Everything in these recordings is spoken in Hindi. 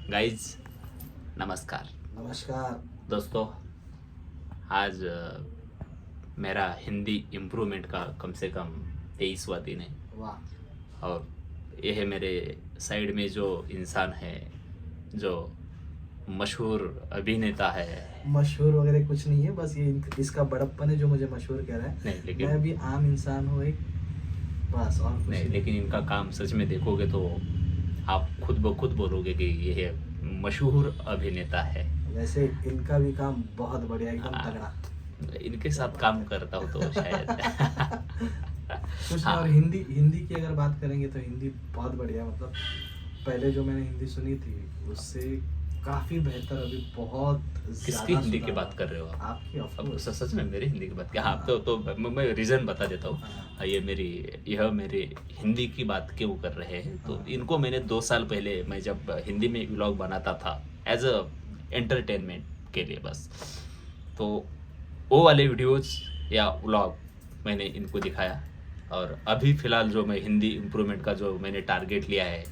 गाइज नमस्कार नमस्कार। दोस्तों। आज मेरा हिंदी इम्प्रूवमेंट का कम से कम 23वां दिन है। वाह। और यह है मेरे साइड में जो इंसान है, जो मशहूर अभिनेता है। मशहूर वगैरह कुछ नहीं है, बस ये इसका बड़प्पन है जो मुझे मशहूर कह रहा है। नहीं लेकिन मैं भी आम इंसान हूँ एक, बस और कुछ नहीं, लेकिन इनका काम सच में देखोगे तो आप खुद ब खुद बोलोगे कि यह मशहूर अभिनेता है। वैसे इनका भी काम बहुत बढ़िया, एकदम हाँ, तगड़ा। इनके साथ काम करता हूँ तो शायद कुछ नहीं। हाँ। और हिंदी हिंदी की अगर बात करेंगे तो हिंदी बहुत बढ़िया, मतलब पहले जो मैंने हिंदी सुनी थी उससे काफी बेहतर अभी बहुत किसकी ज्यादा हिंदी की सुधार बात हुआ। कर रहे हो आप? आपकी of अब course। सच में मेरी हिंदी की बात क्या? हाँ, तो मैं रीज़न बता देता हूँ। हाँ। यह मेरी हिंदी की बात क्यों कर रहे हैं तो हाँ। इनको मैंने 2 साल पहले, मैं जब हिंदी में व्लॉग बनाता था एज अ एंटरटेनमेंट के लिए बस, तो वो वाले वीडियोस या व्लॉग मैंने इनको दिखाया। और अभी फ़िलहाल जो मैं हिंदी इम्प्रूवमेंट का जो मैंने टारगेट लिया है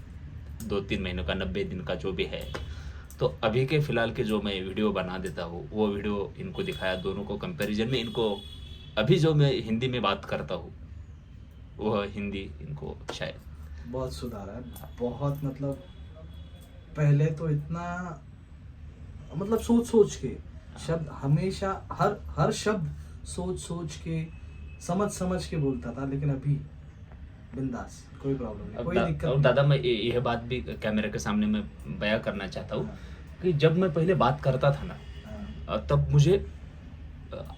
2-3 महीनों का, 90 दिन का जो भी है, तो अभी के फ़िलहाल के जो मैं वीडियो बना देता हूँ वो वीडियो इनको दिखाया। दोनों को कंपैरिजन में इनको अभी जो मैं हिंदी में बात करता हूँ वह हिंदी इनको शायद बहुत सुधार है, बहुत। मतलब पहले तो इतना, मतलब सोच सोच के शब्द, हमेशा हर हर शब्द सोच सोच के, समझ समझ के बोलता था, लेकिन अभी बिंदास, कोई प्रॉब्लम नहीं, कोई दिक्कत और नहीं। दादा, मैं यह बात भी कैमरे के सामने में बयां करना चाहता हूँ हाँ। कि जब मैं पहले बात करता था ना, हाँ। तब मुझे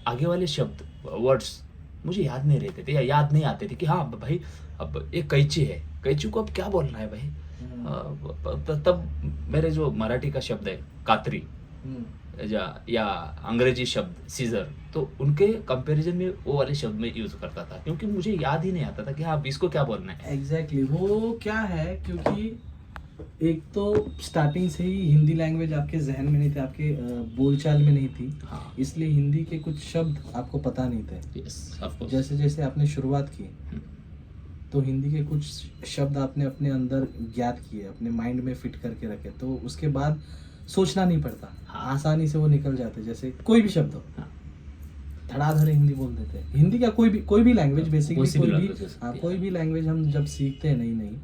आगे वाले शब्द, वर्ड्स मुझे याद नहीं रहते थे या याद नहीं आते थे कि हाँ भाई, अब एक कैंची है, कैंची को अब क्या बोलना है भाई। तब मेरे जो मराठी का शब्द है कातरी, हम्म। या अंग्रेजी शब्द सीजर, तो उनके कंपैरिजन में वो वाले शब्द में यूज़ करता था क्योंकि मुझे याद ही नहीं आता था कि हाँ अब इसको क्या बोलना है। एग्जैक्टली वो क्या है, क्योंकि एक तो स्टार्टिंग से ही हिंदी लैंग्वेज आपके जहन में नहीं थी, आपके बोलचाल में नहीं थी, हाँ। इसलिए हिंदी के कुछ शब्द आपको पता नहीं थे। Yes, of course. जैसे जैसे आपने शुरुआत की तो हिंदी के कुछ शब्द आपने अपने अंदर ज्ञात किए, अपने माइंड में फिट करके रखे, तो उसके बाद सोचना नहीं पड़ता। हाँ। आसानी से वो निकल जाते, जैसे कोई भी शब्द हो, हाँ। धड़ाधड़ हिंदी बोल देते हैं। हिंदी का कोई भी लैंग्वेज, बेसिकली कोई भी कोई भी, language हो सकती हाँ, है। कोई भी लैंग्वेज हम जब सीखते हैं नई नई,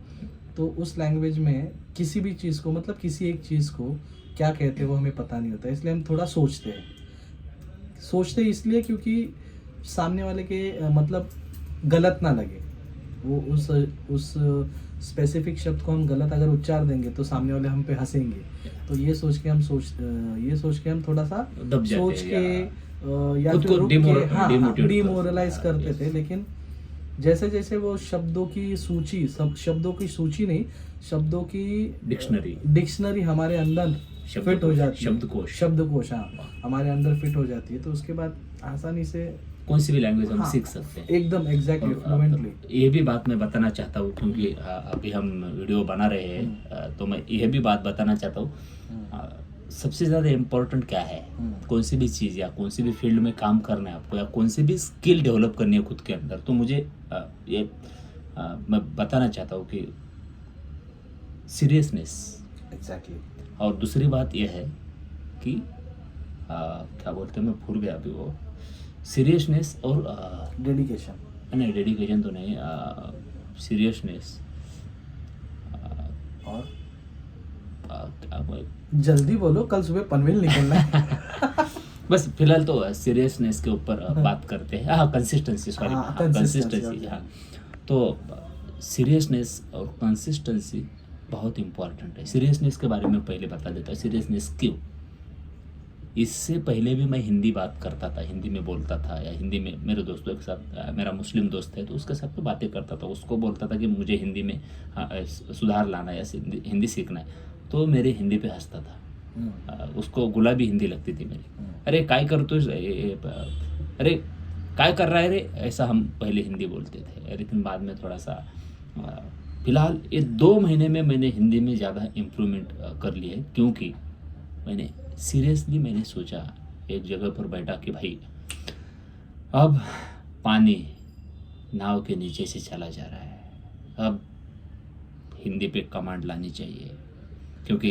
तो उस लैंग्वेज में किसी भी चीज़ को, मतलब किसी एक चीज़ को क्या कहते हैं वो हमें पता नहीं होता, इसलिए हम थोड़ा सोचते हैं इसलिए क्योंकि सामने वाले के मतलब गलत ना लगे। वो उस स्पेसिफिक शब्द को हम गलत अगर उच्चार देंगे तो सामने वाले हम पे हंसेंगे, तो ये सोच के हम थोड़ा सा दब जाते सोच हैं के या खुद फिर को रुक के, हाँ, डिमोटिवेट डिमोरलाइज करते yes। थे। लेकिन जैसे जैसे वो शब्दों की सूची, सब शब्दों की सूची नहीं, शब्दों की डिक्शनरी हमारे अंदर फिट हो जाती है, शब्दकोश, हाँ, हमारे अंदर फिट हो जाती है, तो उसके बाद आसानी से कौन सी भी लैंग्वेज हम हाँ, सीख सकते हैं एकदम एग्जैक्टली, फ्लुएंटली। ये भी बात मैं बताना चाहता हूँ क्योंकि अभी हम वीडियो बना रहे हैं, तो मैं यह भी बात बताना चाहता हूँ। सबसे ज़्यादा इम्पोर्टेंट क्या है, कौन सी भी चीज़ या कौन सी भी फील्ड में काम करना है आपको, या कौन सी भी स्किल डेवलप करनी है खुद के अंदर, तो मुझे मैं बताना चाहता हूँ कि सीरियसनेस। एग्जैक्टली। और दूसरी बात यह है कि क्या बोलते हैं, मैं भूल गया अभी वो, सीरियसनेस और डेडिकेशन। नहीं, डेडिकेशन तो नहीं, सीरियसनेस और क्या जल्दी बोलो, कल सुबह पनवेल निकलना है। बस फिलहाल तो सीरियसनेस के ऊपर बात करते हैं। हाँ, कंसिस्टेंसी, सॉरी, कंसिस्टेंसी। हाँ, तो सीरियसनेस और कंसिस्टेंसी बहुत इम्पोर्टेंट है। सीरियसनेस के बारे में पहले बता देता हूँ, सीरियसनेस क्यों। इससे पहले भी मैं हिंदी बात करता था, हिंदी में बोलता था, या हिंदी में मेरे दोस्तों के साथ, मेरा मुस्लिम दोस्त है तो उसके साथ तो बातें करता था, उसको बोलता था कि मुझे हिंदी में सुधार लाना है या हिंदी सीखना है, तो मेरे हिंदी पे हंसता था। उसको गुलाबी हिंदी लगती थी मेरी। अरे काय करतो, अरे काय कर रहा है रे, ऐसा हम पहले हिंदी बोलते थे। लेकिन बाद में थोड़ा सा, फिलहाल ये 2 महीने में मैंने हिंदी में ज़्यादा इम्प्रूवमेंट कर लिया है क्योंकि मैंने सोचा एक जगह पर बैठा कि भाई अब पानी नाव के नीचे से चला जा रहा है, अब हिंदी पे कमांड लानी चाहिए क्योंकि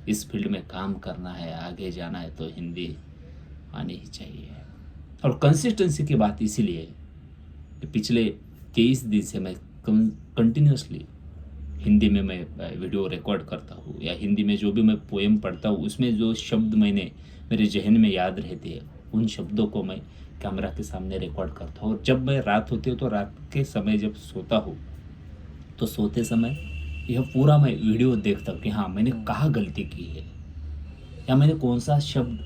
इस फील्ड में काम करना है, आगे जाना है, तो हिंदी आनी ही चाहिए। और कंसिस्टेंसी की बात इसीलिए कि पिछले 23 दिन से मैं कंटिन्यूसली हिंदी में मैं वीडियो रिकॉर्ड करता हूँ, या हिंदी में जो भी मैं पोएम पढ़ता हूँ उसमें जो शब्द मैंने मेरे जहन में याद रहते हैं, उन शब्दों को मैं कैमरा के सामने रिकॉर्ड करता हूँ। और जब मैं रात होती है तो रात के समय जब सोता हूँ तो सोते समय यह पूरा मैं वीडियो देखता हूँ कि हाँ मैंने कहाँ गलती की है, या मैंने कौन सा शब्द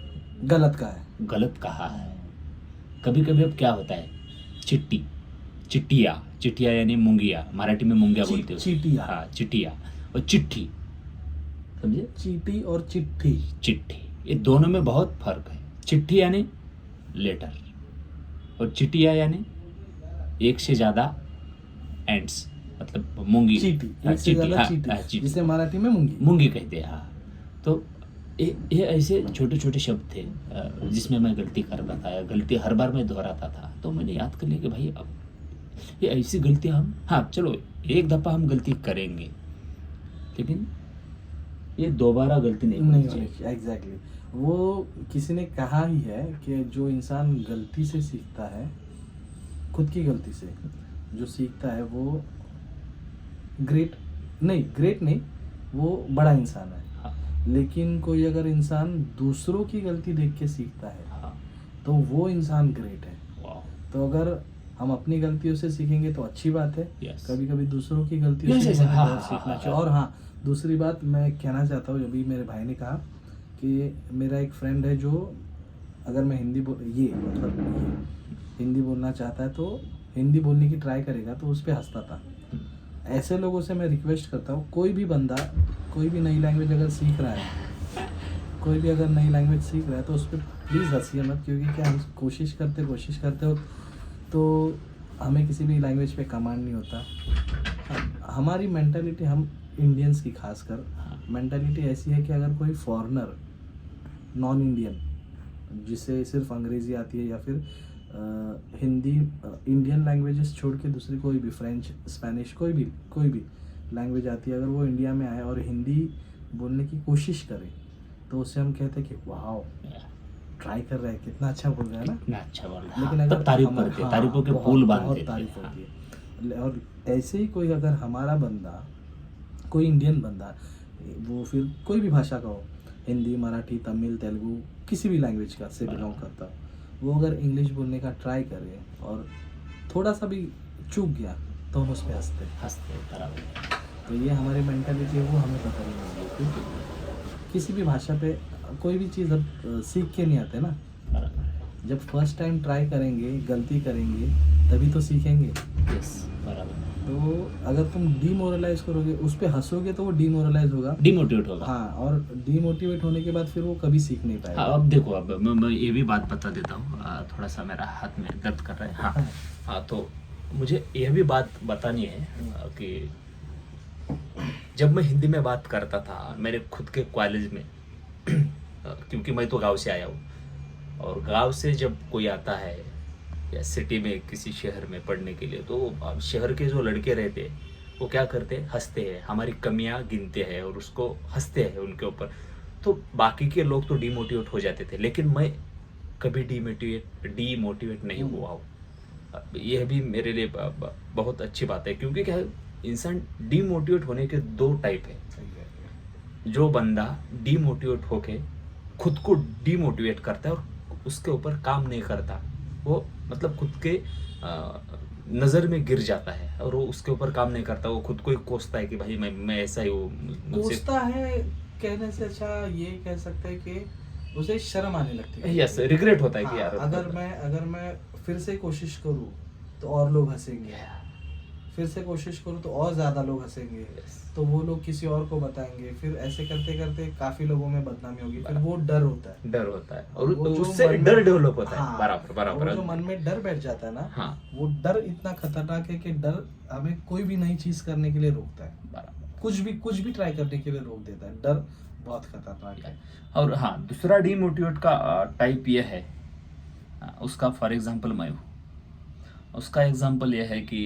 गलत कहा है। कभी कभी अब क्या होता है, चिट्टिया यानी मूंगिया, मराठी में मूंगिया बोलते हो, चीटिया। हाँ चिट्टिया और चिट्ठी, समझे, चीटी और चिट्ठी, ये दोनों में बहुत फर्क है। चिट्ठी यानी लेटर और चिटिया यानी एक से ज्यादा एंड्स, मतलब मूंगी, चीटी, हाँ, एक से ज्यादा चीटी, चीटी, जिसे मराठी में मूंगी कहते हैं। हाँ, तो ये ऐसे छोटे छोटे शब्द थे जिसमें मैं गलती करता था, या गलती हर बार मैं दोहराता था। तो मैंने याद कर लिया कि भाई अब ये ऐसी गलती हम, हाँ चलो एक दफ़ा हम गलती करेंगे, लेकिन ये दोबारा गलती नहीं होनी चाहिए। एग्जैक्टली वो किसी ने कहा ही है कि जो इंसान गलती से सीखता है, खुद की गलती से जो सीखता है, वो ग्रेट नहीं, वो बड़ा इंसान है। हाँ, लेकिन कोई अगर इंसान दूसरों की गलती देख के सीखता है, हाँ, तो वो इंसान ग्रेट है। वाह, तो अगर हम अपनी गलतियों से सीखेंगे तो अच्छी बात है, Yes. कभी कभी दूसरों की गलतियों Yes, से yes, हमें हाँ, बहुत हाँ, सीखना हाँ, चाहिए। और हाँ, दूसरी बात मैं कहना चाहता हूँ, अभी मेरे भाई ने कहा कि मेरा एक फ्रेंड है जो अगर मैं हिंदी बोलना चाहता है तो हिंदी बोलने की ट्राई करेगा, तो उस पर हंसता था। ऐसे लोगों से मैं रिक्वेस्ट करता हूँ, कोई भी बंदा कोई भी नई लैंग्वेज अगर सीख रहा है, तो उस पर प्लीज़ हंसिए मत, क्योंकि क्या हम कोशिश करते हो तो हमें किसी भी लैंग्वेज पे कमांड नहीं होता। हमारी मेंटालिटी, हम इंडियंस की खासकर मेंटालिटी ऐसी है कि अगर कोई फॉरेनर, नॉन इंडियन, जिसे सिर्फ अंग्रेज़ी आती है या फिर हिंदी, इंडियन लैंग्वेजेस छोड़ के दूसरी कोई भी, फ्रेंच, स्पेनिश, कोई भी लैंग्वेज आती है, अगर वो इंडिया में आए और हिंदी बोलने की कोशिश करे, तो उससे हम कहते हैं कि वाओ, ट्राई कर रहा है, कितना अच्छा बोल रहा है ना, कितना अच्छा बोल रहा है। लेकिन हाँ, अगर तब तारीफ करते, तारीफों के पुल बांधते थे। तारीफ होती है। और ऐसे ही कोई अगर हमारा बंदा, कोई इंडियन बंदा, वो फिर कोई भी भाषा का हो, हिंदी, मराठी, तमिल, तेलुगु, किसी भी लैंग्वेज का से बिलोंग करता हो, वो अगर इंग्लिश बोलने का ट्राई करे और थोड़ा सा भी चूक गया तो हम उस पर हंसते। बराबर। तो ये हमारी मेंटालिटी है, वो हमें पता नहीं है, क्योंकि किसी भी भाषा पे कोई भी चीज़ अब सीख के नहीं आते ना। बराबर। जब फर्स्ट टाइम ट्राई करेंगे, गलती करेंगे, तभी तो सीखेंगे। यस, बराबर। तो अगर तुम डीमोरलाइज करोगे, उस पर हंसोगे, तो वो डीमोरलाइज होगा, डिमोटिवेट होगा। हाँ, और डीमोटिवेट होने के बाद फिर वो कभी सीख नहीं पाएगा। हाँ, अब देखो, अब मैं ये भी बात बता देता हूँ, थोड़ा सा मेरा हाथ में दर्द कर रहा है। हाँ, हाँ, तो मुझे यह भी बात बतानी है कि जब मैं हिंदी में बात करता था मेरे खुद के कॉलेज में, क्योंकि मैं तो गांव से आया हूँ, और गांव से जब कोई आता है या सिटी में किसी शहर में पढ़ने के लिए, तो अब शहर के जो लड़के रहते हैं वो क्या करते हैं, हंसते हैं, हमारी कमियां गिनते हैं और उसको हंसते हैं उनके ऊपर। तो बाकी के लोग तो डीमोटिवेट हो जाते थे, लेकिन मैं कभी डीमोटिवेट नहीं हुआ हूँ। यह भी मेरे लिए बहुत अच्छी बात है, क्योंकि क्या है, इंसान डीमोटिवेट होने के दो टाइप है। जो बंदा डीमोटिवेट होके खुद को डीमोटिवेट करता है और उसके ऊपर काम नहीं करता, वो मतलब खुद के नज़र में गिर जाता है और वो उसके ऊपर काम नहीं करता, वो खुद को ही कोसता है कि भाई मैं ऐसा ही हूँ। कोसता है कहने से अच्छा ये कह सकते हैं कि उसे शर्म आने लगती है। यस, रिग्रेट होता है कि हाँ, यार अगर मैं फिर से कोशिश करूँ तो और लोग हंसेंगे, फिर से कोशिश करूँ तो और ज़्यादा लोग हंसेंगे, तो वो लोग किसी और को बताएंगे, फिर ऐसे करते करते काफ़ी लोगों में बदनामी होगी, फिर वो डर होता है और वो जो उससे मन डर में- डेवलप होता है। हाँ, बराबर। वो जो मन में डर बैठ जाता है ना, हाँ, वो डर इतना खतरनाक है कि डर हमें कोई भी नई चीज़ करने के लिए रोकता है, बराबर। कुछ भी ट्राई करने के लिए रोक देता है। डर बहुत खतरनाक है। और हाँ, दूसरा डीमोटिवेट का टाइप यह है, उसका फॉर एग्जांपल मैं हूँ। उसका एग्जांपल यह है कि